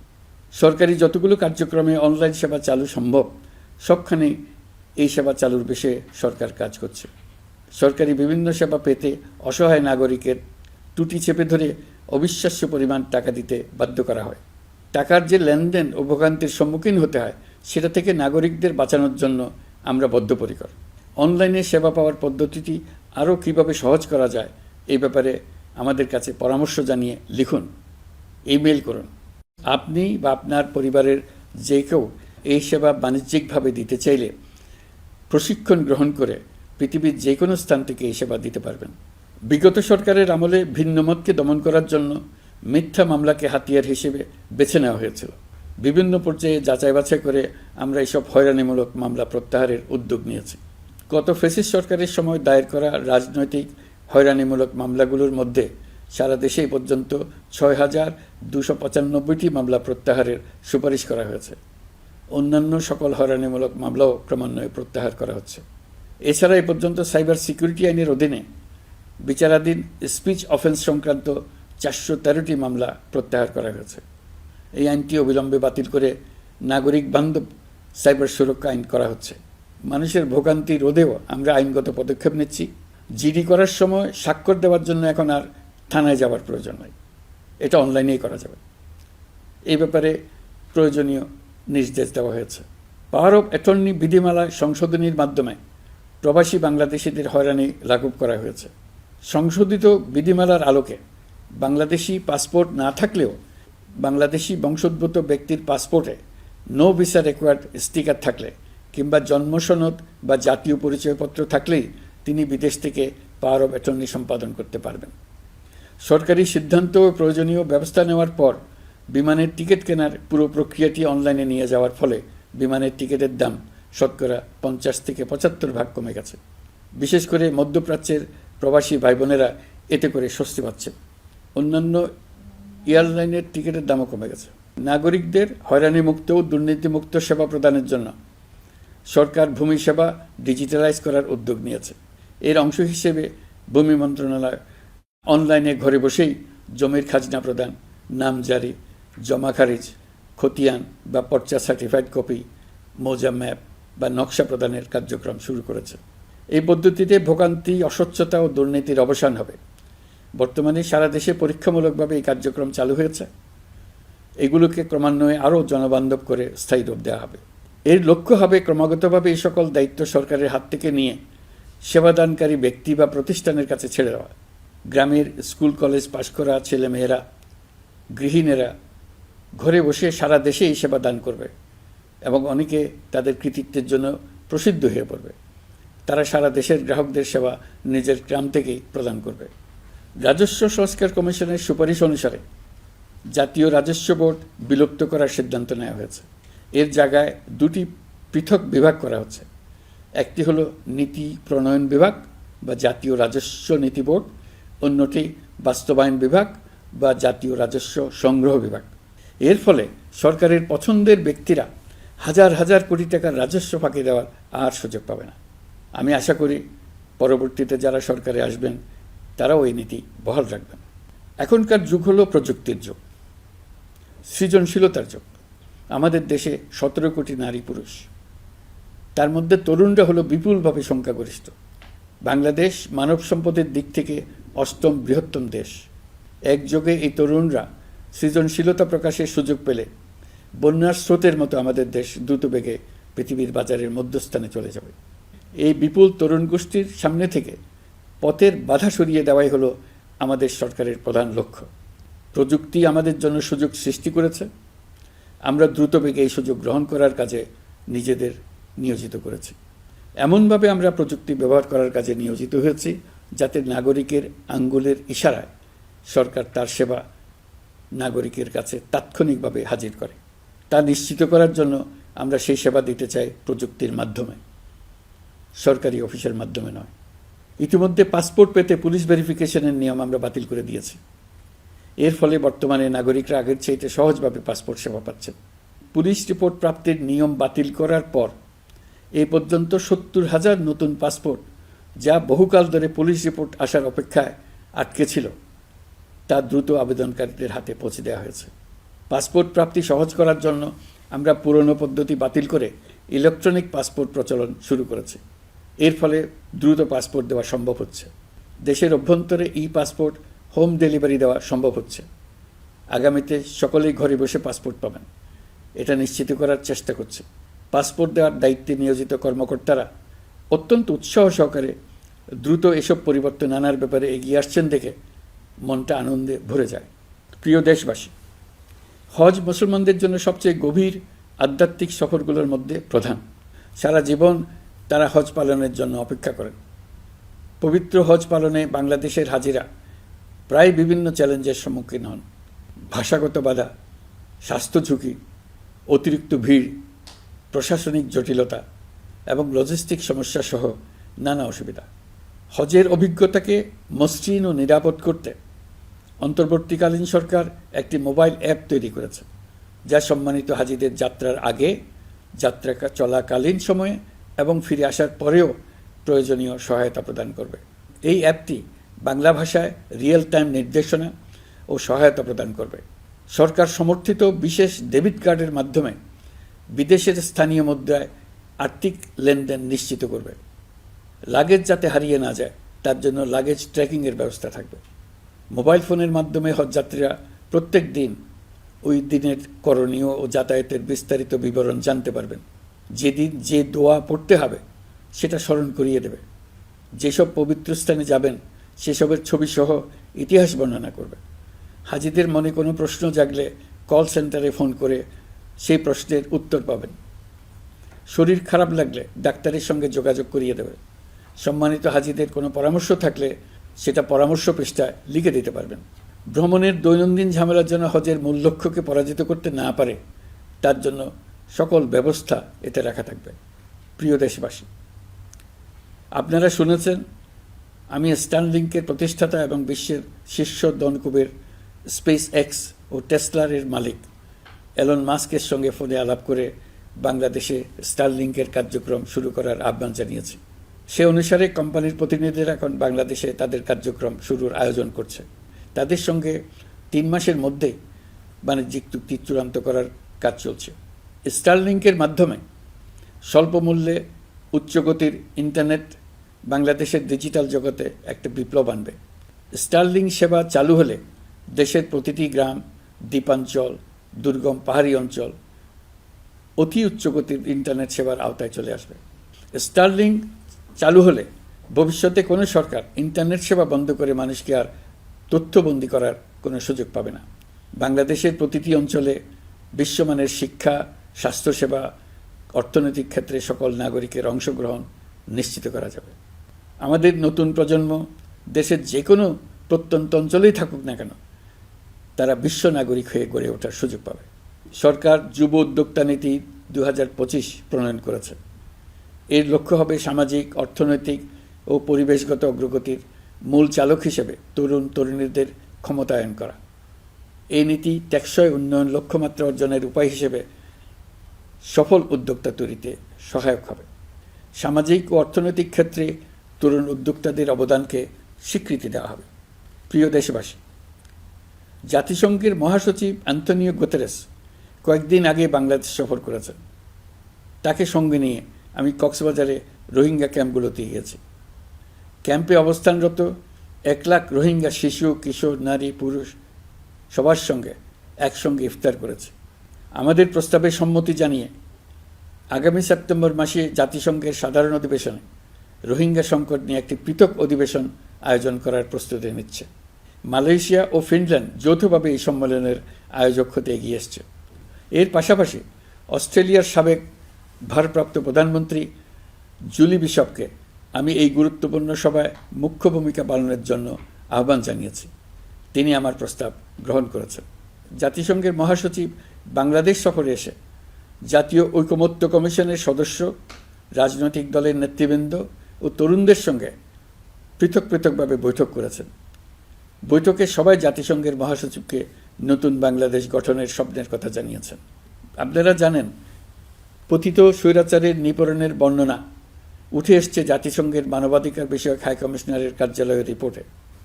সরকারি যতগুলো কার্যক্রমে অনলাইন সেবা চালু সম্ভব সবখানেই এই সেবা চালুর বিষয়ে সরকার কাজ করছে। সরকারি বিভিন্ন সেবা পেতে অসহায় নাগরিকের টুটি চেপে ধরে অবিশ্বাস্য পরিমাণ টাকা দিতে বাধ্য করা হয়। টাকার যে লেনদেন ও ভোগান্তির সম্মুখীন হতে হয় সেটা থেকে নাগরিকদের বাঁচানোর জন্য আমরা বদ্ধপরিকর। অনলাইনে সেবা পাওয়ার পদ্ধতিটি আরও কীভাবে সহজ করা যায় এই ব্যাপারে আমাদের কাছে পরামর্শ জানিয়ে লিখুন, ইমেল করুন। আপনি বা আপনার পরিবারের যে কেউ এই সেবা বাণিজ্যিকভাবে দিতে চাইলে প্রশিক্ষণ গ্রহণ করে পৃথিবীর যে কোনো স্থান থেকে এই সেবা দিতে পারবেন। বিগত সরকারের আমলে ভিন্নমতকে দমন করার জন্য মিথ্যা মামলাকে হাতিয়ার হিসেবে বেছে নেওয়া হয়েছিল। বিভিন্ন পর্যায়ে যাচাই বাছাই করে আমরা এইসব হয়রানিমূলক মামলা প্রত্যাহারের উদ্যোগ নিয়েছি। গত ফ্যাসিস্ট সরকারের সময় দায়ের করা রাজনৈতিক হয়রানিমূলক মামলাগুলোর মধ্যে সারা দেশে এই পর্যন্ত ৬,২৯৫টি মামলা প্রত্যাহারের সুপারিশ করা হয়েছে। অন্যান্য সকল হয়রানিমূলক মামলাও ক্রমান্বয়ে প্রত্যাহার করা হচ্ছে। এছাড়া এ পর্যন্ত সাইবার সিকিউরিটি আইনের অধীনে বিচারাধীন স্পিচ অফেন্স সংক্রান্ত ৪১৩টি মামলা প্রত্যাহার করা হয়েছে। এই আইনটি অবিলম্বে বাতিল করে নাগরিক বান্ধব সাইবার সুরক্ষা আইন করা হচ্ছে। মানুষের ভোগান্তি রোধেও আমরা আইনগত পদক্ষেপ নিচ্ছি। জিডি করার সময় স্বাক্ষর দেওয়ার জন্য এখন আর থানায় যাওয়ার প্রয়োজন নয়, এটা অনলাইনেই করা যাবে। এই ব্যাপারে প্রয়োজনীয় নির্দেশ দেওয়া হয়েছে। পাওয়ার অফ অ্যাটর্নি বিধিমালা সংশোধনীর মাধ্যমে প্রবাসী বাংলাদেশিদের হয়রানি লাঘব করা হয়েছে। সংশোধিত বিধিমালার আলোকে বাংলাদেশি পাসপোর্ট না থাকলেও বাংলাদেশি বংশোদ্ভূত ব্যক্তির পাসপোর্টে নো ভিসা রেকোয়ার্ড স্টিকার থাকলে কিংবা জন্মসনদ বা জাতীয় পরিচয়পত্র থাকলেই তিনি বিদেশ থেকে পাওয়ার অফ অ্যাটর্নি সম্পাদন করতে পারবেন। সরকারি সিদ্ধান্ত ও প্রয়োজনীয় ব্যবস্থা নেওয়ার পর বিমানের টিকিট কেনার পুরো প্রক্রিয়াটি অনলাইনে নিয়ে যাওয়ার ফলে বিমানের টিকিটের দাম শতকরা ৫০ থেকে ৭৫% কমে গেছে। বিশেষ করে মধ্যপ্রাচ্যের প্রবাসী ভাই বোনেরা এতে করে স্বস্তি পাচ্ছেন। অন্যান্য এয়ারলাইনের টিকিটের দামও কমে গেছে। নাগরিকদের হয়রানিমুক্ত ও দুর্নীতিমুক্ত সেবা প্রদানের জন্য সরকার ভূমি সেবা ডিজিটালাইজ করার উদ্যোগ নিয়েছে। এর অংশ হিসেবে ভূমি মন্ত্রণালয় অনলাইনে ঘরে বসেই জমির খাজনা প্রদান, নামজারি, জমা খারিজ, খতিয়ান বা পর্চা সার্টিফাইড কপি, মৌজা ম্যাপ বা নকশা প্রদানের কার্যক্রম শুরু করেছে। এই পদ্ধতিতে ভোগান্তি, অস্বচ্ছতা ও দুর্নীতির অবসান হবে। বর্তমানে সারা দেশে পরীক্ষামূলকভাবে এই কার্যক্রম চালু হয়েছে। এগুলোকে ক্রমান্বয়ে আরও জনবান্ধব করে স্থায়ী রূপ দেওয়া হবে। এর লক্ষ্য হবে ক্রমাগতভাবে এই সকল দায়িত্ব সরকারের হাত থেকে নিয়ে সেবাদানকারী ব্যক্তি বা প্রতিষ্ঠানের কাছে ছেড়ে দেওয়া। গ্রামের স্কুল কলেজ পাশ করা ছেলেমেয়েরা, গৃহিণীরা ঘরে বসে সারা দেশে এই সেবা দান করবে এবং অনেকে তাদের কৃতিত্বের জন্য প্রসিদ্ধ হয়ে পড়বে। তারা সারা দেশের গ্রাহকদের সেবা নিজের গ্রাম থেকেই প্রদান করবে। রাজস্ব সংস্কার কমিশনের সুপারিশ অনুসারে জাতীয় রাজস্ব বোর্ড বিলুপ্ত করার সিদ্ধান্ত নেওয়া হয়েছে। এর জায়গায় দুটি পৃথক বিভাগ করা হচ্ছে। একটি হলো নীতি প্রণয়ন বিভাগ বা জাতীয় রাজস্ব নীতি বোর্ড, অন্যটি বাস্তবায়ন বিভাগ বা জাতীয় রাজস্ব সংগ্রহ বিভাগ। এর ফলে সরকারের পছন্দের ব্যক্তিরা হাজার হাজার কোটি টাকার রাজস্ব ফাঁকি দেওয়ার আর সুযোগ পাবে না। আমি আশা করি পরবর্তীতে যারা সরকারে আসবেন তারাও এই নীতি বহাল রাখবেন। এখনকার যুগ হলো প্রযুক্তির যুগ, সৃজনশীলতার যুগ। আমাদের দেশে ১৭ কোটি নারী পুরুষ, তার মধ্যে তরুণরা হলো বিপুলভাবে সংখ্যাগরিষ্ঠ। বাংলাদেশ মানব সম্পদের দিক থেকে ৮ম বৃহত্তম দেশ। একযোগে এই তরুণরা সৃজনশীলতা প্রকাশের সুযোগ পেলে বন্যার স্রোতের মতো আমাদের দেশ দ্রুতবেগে পৃথিবীর বাজারের মধ্যস্থানে চলে যাবে। এই বিপুল তরুণ গোষ্ঠীর সামনে থেকে পথের বাধা সরিয়ে দেওয়াই হলো আমাদের সরকারের প্রধান লক্ষ্য। প্রযুক্তি আমাদের জন্য সুযোগ সৃষ্টি করেছে, আমরা দ্রুতবেগে এই সুযোগ গ্রহণ করার কাজে নিজেদের নিয়োজিত করেছি। এমনভাবে আমরা প্রযুক্তি ব্যবহার করার কাজে নিয়োজিত হয়েছি যাতে নাগরিকের আঙ্গুলের ইশারায় সরকার তার সেবা নাগরিকের কাছে তাৎক্ষণিকভাবে হাজির করে। তা নিশ্চিত করার জন্য আমরা সেই সেবা দিতে চাই প্রযুক্তির মাধ্যমে, সরকারি অফিসের মাধ্যমে নয়। ইতিমধ্যে পাসপোর্ট পেতে পুলিশ ভেরিফিকেশনের নিয়ম আমরা বাতিল করে দিয়েছি। এর ফলে বর্তমানে নাগরিকরা আগের চাইতে সহজভাবে পাসপোর্ট সেবা পাচ্ছেন। পুলিশ রিপোর্ট প্রাপ্তির নিয়ম বাতিল করার পর এই পর্যন্ত ৭০,০০০ নতুন পাসপোর্ট, যা বহুকাল ধরে পুলিশ রিপোর্ট আসার অপেক্ষায় আটকে ছিল, তা দ্রুত আবেদনকারীদের হাতে পৌঁছে দেওয়া হয়েছে। পাসপোর্ট প্রাপ্তি সহজ করার জন্য আমরা পুরনো পদ্ধতি বাতিল করে ইলেকট্রনিক পাসপোর্ট প্রচলন শুরু করেছি। এর ফলে দ্রুত পাসপোর্ট দেওয়া সম্ভব হচ্ছে। দেশের অভ্যন্তরে ই পাসপোর্ট হোম ডেলিভারি দেওয়া সম্ভব হচ্ছে। আগামীতে সকলেই ঘরে বসে পাসপোর্ট পাবেন, এটা নিশ্চিত করার চেষ্টা করছে। পাসপোর্ট দেওয়ার দায়িত্বে নিয়োজিত কর্মকর্তারা অত্যন্ত উৎসাহ সহকারে দ্রুত এসব পরিবর্তন আনার ব্যাপারে এগিয়ে আসছেন দেখে মনটা আনন্দে ভরে যায়। প্রিয় দেশবাসী, হজ মুসলমানদের জন্য সবচেয়ে গভীর আধ্যাত্মিক সফরগুলোর মধ্যে প্রধান। সারা জীবন তারা হজ পালনের জন্য অপেক্ষা করেন। পবিত্র হজ পালনে বাংলাদেশের হাজিরা প্রায় বিভিন্ন চ্যালেঞ্জের সম্মুখীন হন। ভাষাগত বাধা, স্বাস্থ্য ঝুঁকি, অতিরিক্ত ভিড়, প্রশাসনিক জটিলতা এবং লজিস্টিক সমস্যা সহ নানা অসুবিধা। হজের অভিজ্ঞতাকে মসৃণ ও নিরাপদ করতে অন্তর্বর্তীকালীন সরকার একটি মোবাইল অ্যাপ তৈরি করেছে, যা সম্মানিত হাজিদের যাত্রার আগে, যাত্রা চলাকালীন সময়ে এবং ফিরে আসার পরেও প্রয়োজনীয় সহায়তা প্রদান করবে। এই অ্যাপটি বাংলা ভাষায় রিয়েল টাইম নির্দেশনা ও সহায়তা প্রদান করবে। সরকার সমর্থিত বিশেষ ডেবিট কার্ডের মাধ্যমে বিদেশের স্থানীয় মুদ্রায় আর্থিক লেনদেন নিশ্চিত করবে। লাগেজ যাতে হারিয়ে না যায় তার জন্য লাগেজ ট্র্যাকিংয়ের ব্যবস্থা থাকবে। মোবাইল ফোনের মাধ্যমে হজযাত্রীরা প্রত্যেক দিন ওই দিনের করণীয় ও যাতায়াতের বিস্তারিত বিবরণ জানতে পারবেন। যেদিন যে দোয়া পড়তে হবে সেটা স্মরণ করিয়ে দেবে। যেসব পবিত্র স্থানে যাবেন সেসবের ছবিসহ ইতিহাস বর্ণনা করবে। হাজিদের মনে কোনো প্রশ্ন জাগলে কল সেন্টারে ফোন করে সেই প্রশ্নের উত্তর পাবেন। শরীর খারাপ লাগলে ডাক্তারের সঙ্গে যোগাযোগ করিয়ে দেবে। সম্মানিত হাজিদের কোনো পরামর্শ থাকলে সেটা পরামর্শ পৃষ্ঠায় লিখে দিতে পারবেন। ভ্রমণের দৈনন্দিন ঝামেলার জন্য হজের মূল লক্ষ্যকে পরাজিত করতে না পারে তার জন্য সকল ব্যবস্থা এতে রাখা থাকবে। প্রিয় দেশবাসী, আপনারা শুনেছেন আমি স্টারলিংকের প্রতিষ্ঠাতা এবং বিশ্বের শীর্ষ ধনকুবের স্পেস এক্স ও টেসলার মালিক এলন মাস্কের সঙ্গে ফোনে আলাপ করে বাংলাদেশে স্টারলিংকের কার্যক্রম শুরু করার আহ্বান জানিয়েছি। সে অনুসারে কোম্পানির প্রতিনিধিরা এখন বাংলাদেশে তাদের কার্যক্রম শুরুর আয়োজন করছে। তাদের সঙ্গে 3 মাসের মধ্যেই বাণিজ্যিক চুক্তি চূড়ান্ত করার কাজ চলছে। স্টারলিংকের মাধ্যমে স্বল্প মূল্যে উচ্চগতির ইন্টারনেট বাংলাদেশের ডিজিটাল জগতে একটা বিপ্লব আনবে। স্টারলিংক সেবা চালু হলে দেশের প্রতিটি গ্রাম, দ্বীপাঞ্চল, দুর্গম পাহাড়ি অঞ্চল অতি উচ্চগতির ইন্টারনেট সেবার আওতায় চলে আসবে। স্টারলিংক চালু হলে ভবিষ্যতে কোনো সরকার ইন্টারনেট সেবা বন্ধ করে মানুষকে আর তথ্যবন্দী করার কোনো সুযোগ পাবে না। বাংলাদেশের প্রতিটি অঞ্চলে বিশ্বমানের শিক্ষা, স্বাস্থ্যসেবা, অর্থনৈতিক ক্ষেত্রে সকল নাগরিকের অংশগ্রহণ নিশ্চিত করা যাবে। আমাদের নতুন প্রজন্ম দেশের যে কোনো প্রত্যন্ত অঞ্চলেই থাকুক না কেন, তারা বিশ্ব নাগরিক হয়ে গড়ে ওঠার সুযোগ পাবে। সরকার যুব উদ্যোক্তা নীতি 2025 প্রণয়ন করেছে। এর লক্ষ্য হবে সামাজিক, অর্থনৈতিক ও পরিবেশগত অগ্রগতির মূল চালক হিসেবে তরুণ তরুণীদের ক্ষমতায়ন করা। এই নীতি টেকসই উন্নয়ন লক্ষ্যমাত্রা অর্জনের উপায় হিসেবে সফল উদ্যোক্তা তৈরিতে সহায়ক হবে। সামাজিক ও অর্থনৈতিক ক্ষেত্রে তরুণ উদ্যোক্তাদের অবদানকে স্বীকৃতি দেওয়া হবে। প্রিয় দেশবাসী, জাতিসংঘের মহাসচিব অ্যান্তনিও গুতেরেস কয়েকদিন আগে বাংলাদেশ সফর করেছেন। তাকে সঙ্গে নিয়ে আমি কক্সবাজারে রোহিঙ্গা ক্যাম্পগুলোতে গিয়েছি। ক্যাম্পে অবস্থানরত 1 লাখ রোহিঙ্গা শিশু, কিশোর, নারী, পুরুষ সবার সঙ্গে একসঙ্গে ইফতার করেছে। আমাদের প্রস্তাবে সম্মতি জানিয়ে আগামী সেপ্টেম্বর মাসে জাতিসংঘের সাধারণ অধিবেশনে রোহিঙ্গা সংকট নিয়ে একটি পৃথক অধিবেশন আয়োজন করার প্রস্তুতি নিচ্ছে। মালয়েশিয়া ও ফিনল্যান্ড যৌথভাবে এই সম্মেলনের আয়োজক হতে এগিয়ে এসছে। এর পাশাপাশি অস্ট্রেলিয়ার সাবেক ভারপ্রাপ্ত প্রধানমন্ত্রী জুলি বিশপকে আমি এই গুরুত্বপূর্ণ সভায় মুখ্য ভূমিকা পালনের জন্য আহ্বান জানিয়েছি। তিনি আমার প্রস্তাব গ্রহণ করেছেন। জাতিসংঘের মহাসচিব বাংলাদেশ সফরে এসে জাতীয় ঐকমত্য কমিশনের সদস্য, রাজনৈতিক দলের নেতৃবৃন্দ ও তরুণদের সঙ্গে পৃথক পৃথকভাবে বৈঠক করেছেন। বৈঠকে সবাই জাতিসংঘের মহাসচিবকে নতুন বাংলাদেশ গঠনের স্বপ্নের কথা জানিয়েছেন। আপনারা জানেন, পতিত স্বৈরাচারের নিপীড়নের বর্ণনা উঠে এসছে জাতিসংঘের মানবাধিকার বিষয়ক হাই কমিশনারের কার্যালয়ের রিপোর্টে।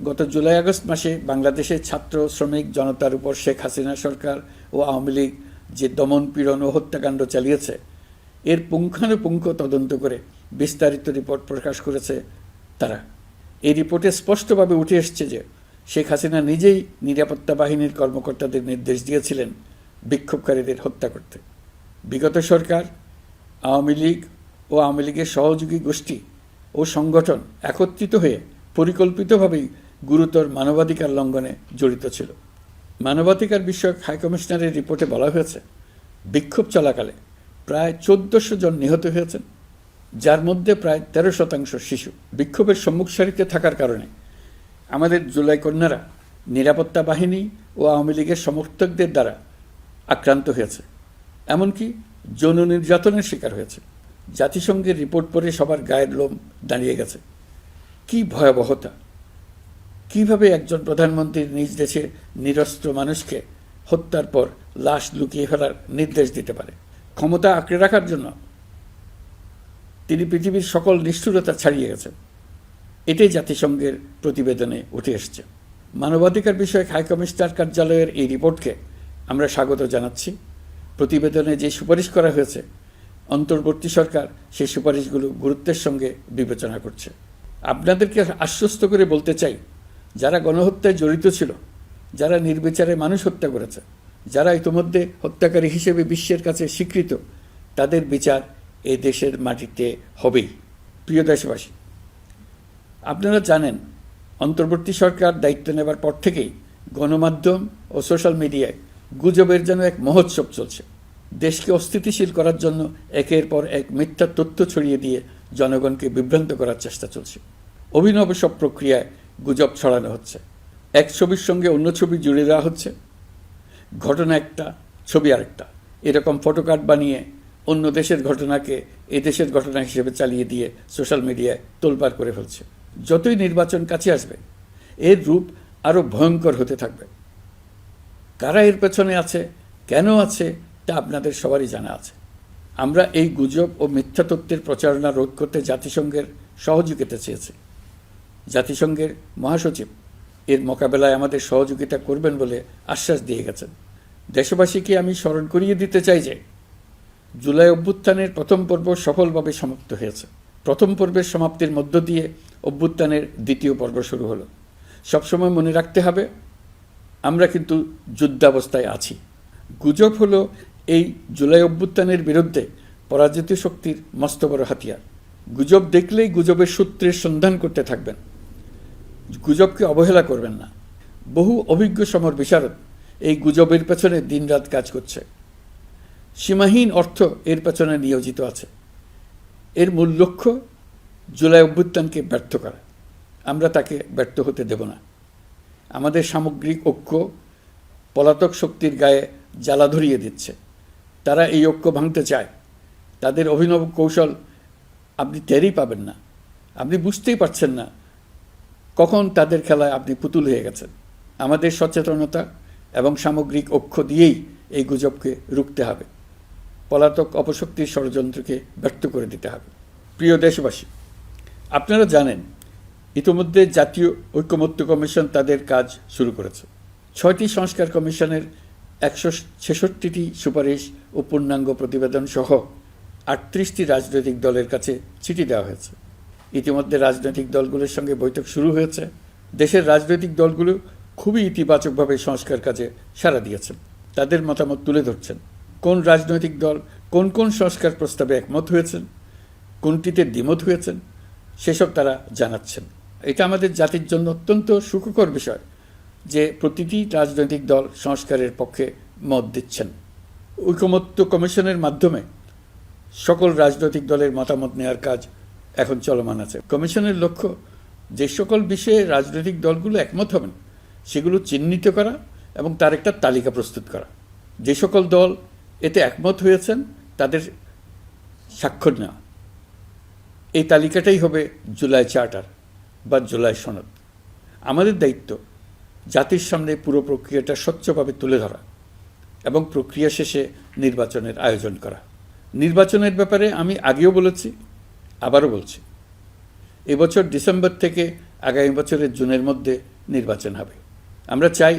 গত জুলাই-আগস্ট মাসে বাংলাদেশের ছাত্র, শ্রমিক জনতার উপর শেখ হাসিনা সরকার ও আওয়ামী লীগ যে দমন, পীড়ন ও হত্যাকাণ্ড চালিয়েছে, এর পুঙ্খানুপুঙ্খ তদন্ত করে বিস্তারিত রিপোর্ট প্রকাশ করেছে তারা। এই রিপোর্টে স্পষ্টভাবে উঠে এসছে যে শেখ হাসিনা নিজেই নিরাপত্তা বাহিনীর কর্মকর্তাদের নির্দেশ দিয়েছিলেন বিক্ষোভকারীদের হত্যা করতে। বিগত সরকার, আওয়ামী লীগ ও আওয়ামী লীগের সহযোগী গোষ্ঠী ও সংগঠন একত্রিত হয়ে পরিকল্পিতভাবেই গুরুতর মানবাধিকার লঙ্ঘনে জড়িত ছিল। মানবাধিকার বিষয়ক হাইকমিশনারের রিপোর্টে বলা হয়েছে, বিক্ষোভ চলাকালে প্রায় ১৪০০ জন নিহত হয়েছেন, যার মধ্যে প্রায় ১৩% শিশু। বিক্ষোভের সম্মুখ সারিতে থাকার কারণে আমাদের জুলাই কন্যারা নিরাপত্তা বাহিনী ও আওয়ামী লীগের সমর্থকদের দ্বারা আক্রান্ত হয়েছে, এমনকি যৌন নির্যাতনের শিকার হয়েছে। জাতিসংঘের রিপোর্ট পড়ে সবার গায়ের লোম দাঁড়িয়ে গেছে। কি ভয়াবহতা! কিভাবে একজন প্রধানমন্ত্রীর নিজ দেশে নিরস্ত্র মানুষকে হত্যার পর লাশ লুকিয়ে ফেলার নির্দেশ দিতে পারে? ক্ষমতা আঁকড়ে রাখার জন্য তিনি পৃথিবীর সকল নিষ্ঠুরতা ছাড়িয়ে গেছেন। এটাই জাতিসংঘের প্রতিবেদনে উঠে এসছে। মানবাধিকার বিষয়ক হাইকমিশনার কার্যালয়ের এই রিপোর্টকে আমরা স্বাগত জানাচ্ছি। প্রতিবেদনে যে সুপারিশ করা হয়েছে, অন্তর্বর্তী সরকার সেই সুপারিশগুলো গুরুত্বের সঙ্গে বিবেচনা করছে। আপনাদেরকে আশ্বস্ত করে বলতে চাই, যারা গণহত্যায় জড়িত ছিল, যারা নির্বিচারে মানুষ হত্যা করেছে, যারা ইতিমধ্যে হত্যাকারী হিসেবে বিশ্বের কাছে স্বীকৃত, তাদের বিচার এ দেশের মাটিতে হবেই। প্রিয় দেশবাসী, আপনারা জানেন, অন্তর্বর্তী সরকার দায়িত্ব নেবার পর থেকেই গণমাধ্যম ও সোশ্যাল মিডিয়ায় গুজবের যেন এক মহোৎসব চলছে। দেশকে অস্থিতিশীল করার জন্য একের পর এক মিথ্যা তথ্য ছড়িয়ে দিয়ে জনগণকে বিভ্রান্ত করার চেষ্টা চলছে। অভিনব সব প্রক্রিয়ায় গুজব ছড়ানো হচ্ছে। এক ছবির সঙ্গে অন্য ছবি জুড়ে দেওয়া হচ্ছে। ঘটনা একটা, ছবি আরেকটা। এরকম ফটোকার্ড বানিয়ে অন্য দেশের ঘটনাকে এ দেশের ঘটনা হিসেবে চালিয়ে দিয়ে সোশ্যাল মিডিয়ায় তোলপাড় করে ফেলছে। যতই নির্বাচন কাছে আসবে, এর রূপ আরও ভয়ঙ্কর হতে থাকবে। কারা এর পেছনে আছে, কেন আছে, তা আপনাদের সবারই জানা আছে। আমরা এই গুজব ও মিথ্যা তথ্যের প্রচারণা রোধ করতে জাতিসংঘের সহযোগিতা চেয়েছি। জাতিসংঘের মহাসচিব এর মোকাবেলায় আমাদের সহযোগিতা করবেন বলে আশ্বাস দিয়ে গেছেন। দেশবাসীকে আমি স্মরণ করিয়ে দিতে চাই যে, জুলাই অভ্যুত্থানের প্রথম পর্ব সফলভাবে সমাপ্ত হয়েছে। প্রথম পর্বের সমাপ্তির মধ্য দিয়ে অভ্যুত্থানের দ্বিতীয় পর্ব শুরু হলো। সবসময় মনে রাখতে হবে, আমরা কিন্তু যুদ্ধাবস্থায় আছি। গুজব হলো এই জুলাই অভ্যুত্থানের বিরুদ্ধে পরাজিত শক্তির মস্ত বড় হাতিয়ার। গুজব দেখলেই গুজবের সূত্রের সন্ধান করতে থাকবেন, গুজবকে অবহেলা করবেন না। বহু অভিজ্ঞ সমর বিশারদ এই গুজবের পেছনে দিনরাত কাজ করছে। সীমাহীন অর্থ এর পেছনে নিয়োজিত আছে। এর মূল লক্ষ্য জুলাই অভ্যুত্থানকে ব্যর্থ করা। আমরা তাকে ব্যর্থ হতে দেব না। আমাদের সামগ্রিক ঐক্য পলাতক শক্তির গায়ে জ্বালা ধরিয়ে দিচ্ছে। তারা এই ঐক্য ভাঙতে চায়। তাদের অভিনব কৌশল আপনি টেরই পাবেন না। আপনি বুঝতেই পারছেন না কখন তাদের খেলায় আপনি পুতুল হয়ে গেছেন। আমাদের সচেতনতা এবং সামগ্রিক ঐক্য দিয়েই এই গুজবকে রুখতে হবে। পলাতক অপশক্তির ষড়যন্ত্রকে ব্যর্থ করে দিতে হবে। প্রিয় দেশবাসী, আপনারা জানেন, ইতিমধ্যে জাতীয় ঐকমত্য কমিশন তাদের কাজ শুরু করেছে। 6টি সংস্কার কমিশনের 166টি সুপারিশ ও পূর্ণাঙ্গ প্রতিবেদন সহ 38টি রাজনৈতিক দলের কাছে চিঠি দেওয়া হয়েছে। ইতিমধ্যে রাজনৈতিক দলগুলোর সঙ্গে বৈঠক শুরু হয়েছে। দেশের রাজনৈতিক দলগুলো খুবই ইতিবাচকভাবে সংস্কার কাজে সাড়া দিয়েছেন। তাদের মতামত তুলে ধরছেন। কোন রাজনৈতিক দল কোন কোন সংস্কার প্রস্তাবে একমত হয়েছেন, কোনটিতে দ্বিমত হয়েছেন, সেসব তারা জানাচ্ছেন। এটা আমাদের জাতির জন্য অত্যন্ত সুখকর বিষয় যে প্রতিটি রাজনৈতিক দল সংস্কারের পক্ষে মত দিচ্ছেন। ঐকমত্য কমিশনের মাধ্যমে সকল রাজনৈতিক দলের মতামত নেওয়ার কাজ এখন চলমান আছে। কমিশনের লক্ষ্য যে সকল বিষয়ে রাজনৈতিক দলগুলো একমত হবেন সেগুলো চিহ্নিত করা এবং তার একটা তালিকা প্রস্তুত করা। যে সকল দল এতে একমত হয়েছেন তাদের স্বাক্ষর নেওয়া। এই তালিকাটাই হবে জুলাই চার্টার বা জুলাই সনদ। আমাদের দায়িত্ব জাতির সামনে পুরো প্রক্রিয়াটা স্বচ্ছভাবে তুলে ধরা এবং প্রক্রিয়া শেষে নির্বাচনের আয়োজন করা। নির্বাচনের ব্যাপারে আমি আগেও বলেছি, আবারও বলছি, এবছর ডিসেম্বর থেকে আগামী বছরের জুনের মধ্যে নির্বাচন হবে। আমরা চাই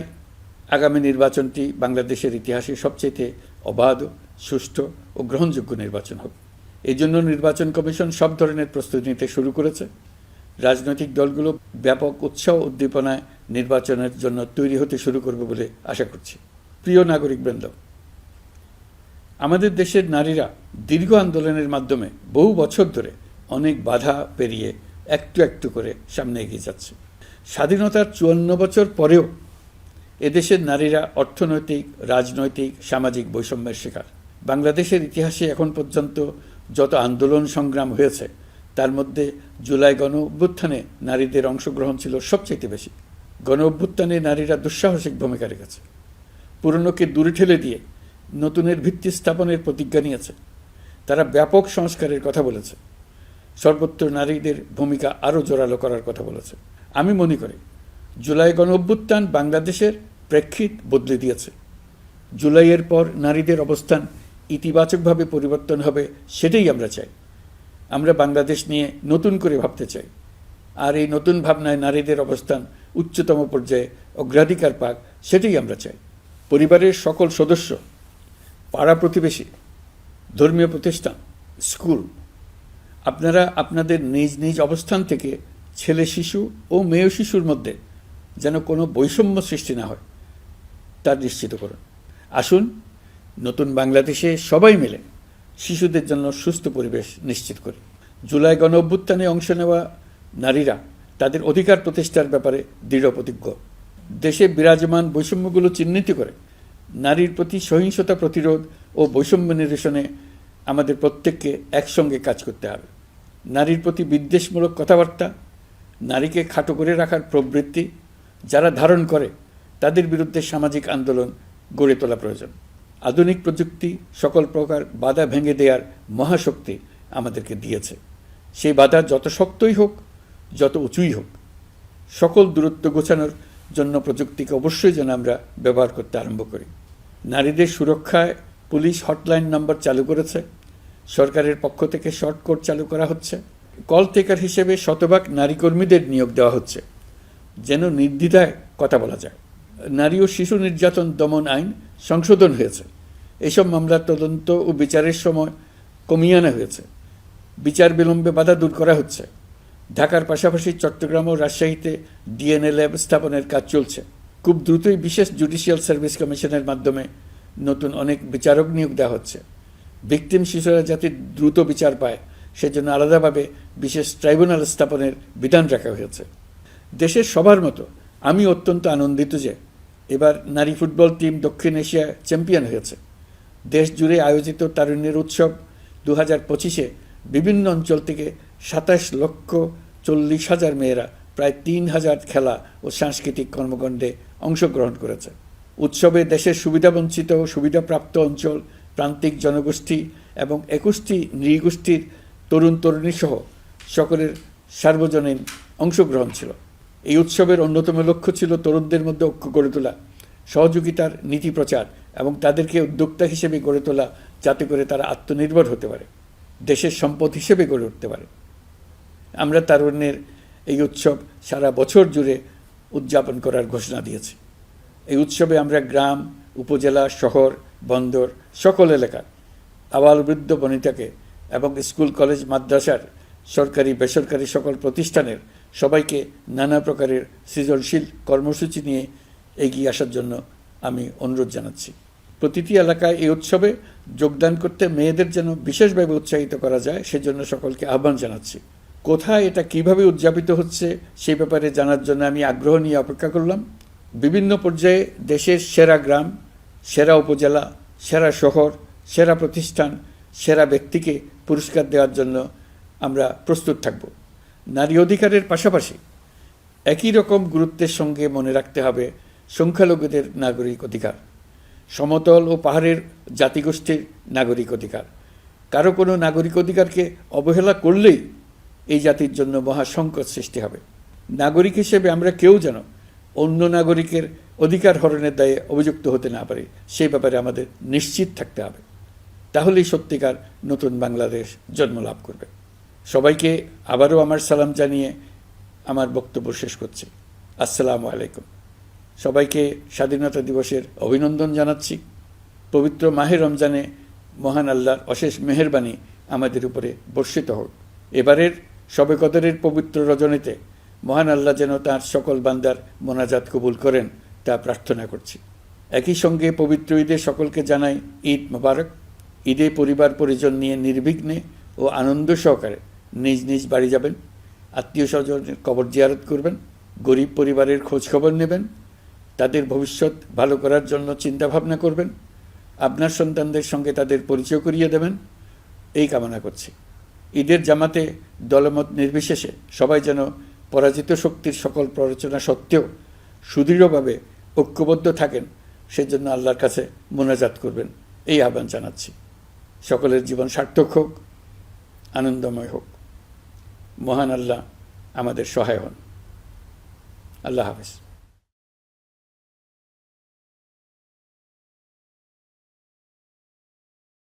আগামী নির্বাচনটি বাংলাদেশের ইতিহাসে সবচেয়ে অবাধ, সুষ্ঠু ও গ্রহণযোগ্য নির্বাচন হবে। এই জন্য নির্বাচন কমিশন সব ধরনের প্রস্তুতি নিতে শুরু করেছে। রাজনৈতিক দলগুলো ব্যাপক উৎসাহ উদ্দীপনায় নির্বাচনের জন্য তৈরি হতে শুরু করবে বলে আশা করছি। প্রিয় নাগরিকবৃন্দ, আমাদের দেশের নারীরা দীর্ঘ আন্দোলনের মাধ্যমে বহু বছর ধরে অনেক বাধা পেরিয়ে একটু একটু করে সামনে এগিয়ে যাচ্ছে। স্বাধীনতার 54 বছর পরেও এদেশের নারীরা অর্থনৈতিক, রাজনৈতিক, সামাজিক বৈষম্যের শিকার। বাংলাদেশের ইতিহাসে এখন পর্যন্ত যত আন্দোলন সংগ্রাম হয়েছে তার মধ্যে জুলাই গণ অভ্যুত্থানে নারীদের অংশগ্রহণ ছিল সবচেয়ে বেশি। গণ অভ্যুত্থানে নারীরা দুঃসাহসিক ভূমিকা রেখেছে, পুরনোকে দূরে ঠেলে দিয়ে নতুনের ভিত্তি স্থাপনের প্রতিজ্ঞা নিয়েছে। তারা ব্যাপক সংস্কারের কথা বলেছে, সর্বত্র নারীদের ভূমিকা আরও জোরালো করার কথা বলেছে। আমি মনে করি জুলাই গণ অভ্যুত্থান বাংলাদেশের প্রেক্ষিত বদলে দিয়েছে। জুলাইয়ের পর নারীদের অবস্থান ইতিবাচকভাবে পরিবর্তন হবে, সেটাই আমরা চাই। আমরা বাংলাদেশ নিয়ে নতুন করে ভাবতে চাই, আর এই নতুন ভাবনায় নারীদের অবস্থান উচ্চতম পর্যায়ে অগ্রাধিকার পাক, সেটাই আমরা চাই। পরিবারের সকল সদস্য, পাড়া প্রতিবেশী, ধর্মীয় প্রতিষ্ঠান, স্কুল, আপনারা আপনাদের নিজ নিজ অবস্থান থেকে ছেলে শিশু ও মেয়ে শিশুর মধ্যে যেন কোনো বৈষম্য সৃষ্টি না হয় তা নিশ্চিত করুন। আসুন নতুন বাংলাদেশে সবাই মিলে শিশুদের জন্য সুস্থ পরিবেশ নিশ্চিত করি। জুলাই গণ অভ্যুত্থানে অংশ নেওয়া নারীরা তাদের অধিকার প্রতিষ্ঠার ব্যাপারে দৃঢ় প্রতিজ্ঞ। দেশে বিরাজমান বৈষম্যগুলো চিহ্নিত করে নারীর প্রতি সহিংসতা প্রতিরোধ ও বৈষম্য নিরসনে আমাদের প্রত্যেককে একসঙ্গে কাজ করতে হবে। নারীর প্রতি বিদ্বেষমূলক কথাবার্তা, নারীকে খাটো করে রাখার প্রবৃত্তি যারা ধারণ করে তাদের বিরুদ্ধে সামাজিক আন্দোলন গড়ে তোলা প্রয়োজন। আধুনিক প্রযুক্তি সকল প্রকার বাধা ভেঙে দেওয়ার মহাশক্তি আমাদেরকে দিয়েছে। সেই বাধা যত শক্তই হোক, যত উঁচুই হোক, সকল দূরত্ব গোছানোর জন্য প্রযুক্তিকে অবশ্যই যেন আমরা ব্যবহার করতে আরম্ভ করি। নারীদের সুরক্ষায় পুলিশ হটলাইন নম্বর চালু করেছে, সরকারের পক্ষ থেকে শর্ট কোড চালু করা হচ্ছে, কল টেকার হিসেবে শতভাগ নারী কর্মীদের নিয়োগ দেওয়া হচ্ছে যেন নির্দ্বিধায় কথা বলা যায়। নারী ও শিশু নির্যাতন দমন আইন সংশোধন হয়েছে, এসব মামলার তদন্ত ও বিচারের সময় কমিয়ে আনা হয়েছে, বিচার বিলম্বে বাধা দূর করা হচ্ছে। ঢাকার পাশাপাশি চট্টগ্রাম ও রাজশাহীতে ডিএনএ ল্যাব স্থাপনের কাজ চলছে। খুব দ্রুতই বিশেষ জুডিশিয়াল সার্ভিস কমিশনের মাধ্যমে নতুন অনেক বিচারক নিয়োগ দেওয়া হচ্ছে। ভিকটিম শিশুরা যাতে দ্রুত বিচার পায় সেজন্য আলাদাভাবে বিশেষ ট্রাইব্যুনাল স্থাপনের বিধান রাখা হয়েছে। দেশের সবার মতো আমি অত্যন্ত আনন্দিত যে এবার নারী ফুটবল টিম দক্ষিণ এশিয়া চ্যাম্পিয়ন হয়েছে। দেশ জুড়ে আয়োজিত তারুণ্যের উৎসব 2025-এ বিভিন্ন অঞ্চল থেকে 27,40,000 মেয়েরা প্রায় 3,000 খেলা ও সাংস্কৃতিক কর্মকাণ্ডে অংশগ্রহণ করেছে। উৎসবে দেশের সুবিধাবঞ্চিত ও সুবিধাপ্রাপ্ত অঞ্চল, প্রান্তিক জনগোষ্ঠী এবং 21টি নৃগোষ্ঠীর তরুণ তরুণী সহ সকলের সার্বজনীন অংশগ্রহণ ছিল। এই উৎসবের অন্যতম লক্ষ্য ছিল তরুণদের মধ্যে ঐক্য গড়ে তোলা, সহযোগিতার নীতি প্রচার এবং তাদেরকে উদ্যোক্তা হিসেবে গড়ে তোলা, যাতে করে তারা আত্মনির্ভর হতে পারে, দেশের সম্পদ হিসেবে গড়ে উঠতে পারে। আমরা তারুণ্যের এই উৎসব সারা বছর জুড়ে উদযাপন করার ঘোষণা দিয়েছি। এই উৎসবে আমরা গ্রাম, উপজেলা, শহর, বন্দর সকল এলাকার আবাল বৃদ্ধ বনিতাকে এবং স্কুল, কলেজ, মাদ্রাসার সরকারি বেসরকারি সকল প্রতিষ্ঠানের সবাইকে নানা প্রকারের সৃজনশীল কর্মসূচি নিয়ে এগিয়ে আসার জন্য আমি অনুরোধ জানাচ্ছি। প্রতিটি এলাকায় এই উৎসবে যোগদান করতে মেয়েদের যেন বিশেষভাবে উৎসাহিত করা যায় সেজন্য সকলকে আহ্বান জানাচ্ছি। কোথায় এটা কিভাবে উদযাপিত হচ্ছে সেই ব্যাপারে জানার জন্য আমি আগ্রহ নিয়ে অপেক্ষা করলাম। বিভিন্ন পর্যায়ে দেশের সেরা গ্রাম, সেরা উপজেলা, সেরা শহর, সেরা প্রতিষ্ঠান, সেরা ব্যক্তিকে পুরস্কার দেওয়ার জন্য আমরা প্রস্তুত থাকব। নারী অধিকারের পাশাপাশি একই রকম গুরুত্বের সঙ্গে মনে রাখতে হবে সংখ্যালঘুদের নাগরিক অধিকার, সমতল ও পাহাড়ের জাতিগোষ্ঠীর নাগরিক অধিকার। কারো কোনো নাগরিক অধিকারকে অবহেলা করলেই এই জাতির জন্য মহা সংকট সৃষ্টি হবে। নাগরিক হিসেবে আমরা কেউ যেন অন্য নাগরিকের অধিকার হরণের দায়ে অভিযুক্ত হতে না পারি, সেই ব্যাপারে আমাদের নিশ্চিত থাকতে হবে। তাহলেই সত্যিকার নতুন বাংলাদেশ জন্ম লাভ করবে। সবাইকে আবারও আমার সালাম জানিয়ে আমার বক্তব্য শেষ করছি। আসসালামু আলাইকুম। সবাইকে স্বাধীনতা দিবসের অভিনন্দন জানাচ্ছি। পবিত্র মাহে রমজানে মহান আল্লাহর অশেষ মেহেরবানি আমাদের উপরে বর্ষিত হোক। এবারের শবে কদরের পবিত্র রজনীতে মহান আল্লাহ যেন তাঁর সকল বান্দার মোনাজাত কবুল করেন তা প্রার্থনা করছি। একই সঙ্গে পবিত্র ঈদে সকলকে জানাই ঈদ মোবারক। ঈদে পরিবার পরিজন নিয়ে নির্বিঘ্নে ও আনন্দ সহকারে নিজ নিজ বাড়ি যাবেন। আত্মীয় স্বজনের কবর জিয়ারত করবেন, গরিব পরিবারের খোঁজখবর নেবেন, তাদের ভবিষ্যৎ ভালো করার জন্য চিন্তা ভাবনা করবেন, আপনার সন্তানদের সঙ্গে তাদের পরিচয় করিয়ে দেবেন, এই কামনা করছি। ঈদের জামাতে দলমত নির্বিশেষে সবাই যেন পরাজিত শক্তির সকল প্ররোচনা সত্ত্বেও সুদৃঢ়ভাবে ঐক্যবদ্ধ থাকেন, সেজন্য আল্লাহর কাছে মোনাজাত করবেন, এই আহ্বান জানাচ্ছি। সকলের জীবন সার্থক হোক, আনন্দময় হোক। মহান আল্লাহ আমাদের সহায় হন। আল্লাহ হাফেজ।